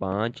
5،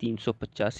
385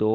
2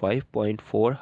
5.4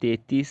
33